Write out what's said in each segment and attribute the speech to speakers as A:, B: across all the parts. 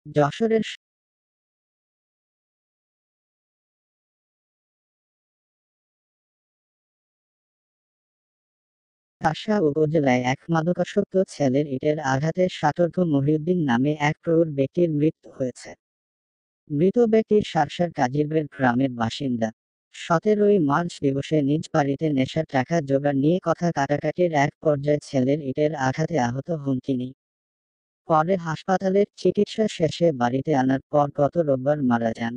A: যশোরের শাসা উপজেলায় এক মাদকাসক্ত ছেলের ইটের আঘাতে ষাটোর্ধ্ব মহিউদ্দিন নামে এক প্রৌঢ় ব্যক্তির মৃত্যু হয়েছে। মৃত ব্যক্তি শার্শার কাজিরবের গ্রামের বাসিন্দা। ১৭ই মার্চ দিবসে নিজ বাড়িতে নেশার টাকা জোগাড় নিয়ে কথা কাটাকাটির এক পর্যায়ে ছেলের ইটের আঘাতে আহত হন তিনি। পরে হাসপাতালের চিকিৎসা শেষে বাড়িতে আনার পর গত রোববার মারা যান।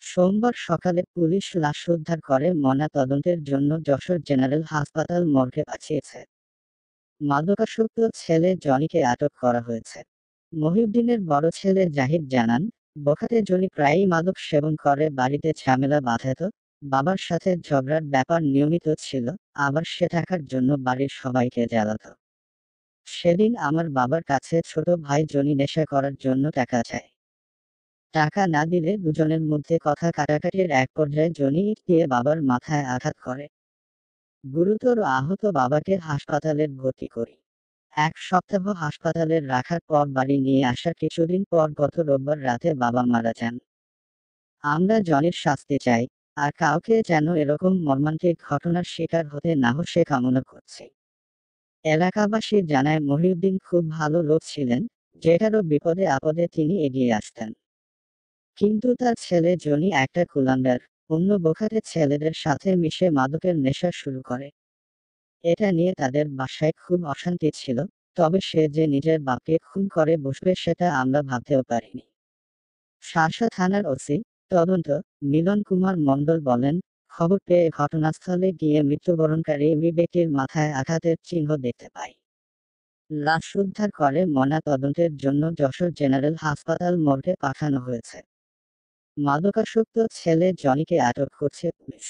A: সোমবার সকালে পুলিশ লাশ উদ্ধার করে ময়নাতদন্তের জন্য যশোর জেনারেল হাসপাতাল মর্গে পাঠিয়েছে। মাদকাসক্ত ছেলে জনিকে আটক করা হয়েছে। মহিউদ্দিনের বড় ছেলে জাহিদ জানান, বখাতে জনি প্রায়ই মাদক সেবন করে বাড়িতে ঝামেলা বাঁধাত। বাবার সাথে ঝগড়ার ব্যাপার নিয়মিত ছিল, আবার সে টাকার জন্য বাড়ির সবাইকে জ্বালাতো। সেদিন আমার বাবার কাছে ছোট ভাই জনি নেশা করার জন্য টাকা চায়। টাকা না দিলে দুজনের মধ্যে কথা কাটাকাটির এক পর্যায়ে জনি ইট দিয়ে বাবার মাথায় আঘাত করে। গুরুতর আহত বাবাকে হাসপাতালে ভর্তি করি। এক সপ্তাহ হাসপাতালে রাখার পর বাড়ি নিয়ে আসার কিছুদিন পর গত রোববার রাতে বাবা মারা যান। আমরা জনির শাস্তি চাই, আর কাউকে যেন এরকম মর্মান্তিক ঘটনার শিকার হতে না হয় সে কামনা করছি। এলাকাবাসী জানায় মহিউদ্দিন খুব ভালো লোক ছিলেন, যে কারো বিপদে আপদে তিনি এগিয়ে আসতেন। কিন্তু তার ছেলে জনি একটা কুলাঙ্গার, অন্য বোখাতে ছেলেদের সাথে মিশে মাদকের নেশা শুরু করে। এটা নিয়ে তাদের বাসায় খুব অশান্তি ছিল, তবে সে যে নিজের বাপকে খুন করে বসবে সেটা আমরা ভাবতেও পারিনি। শার্শা থানার ওসি তদন্ত মিলন কুমার মণ্ডল বলেন, খবর পেয়ে ঘটনাস্থলে গিয়ে মৃত্যুবরণকারী ওই ব্যক্তির মাথায় আঘাতের চিহ্ন দেখতে পাই। লাশ উদ্ধার করে ময়নাতদন্তের জন্য যশোর জেনারেল হাসপাতাল মর্গে পাঠানো হয়েছে। মাদকাসক্ত ছেলে জনিকে আটক করছে পুলিশ।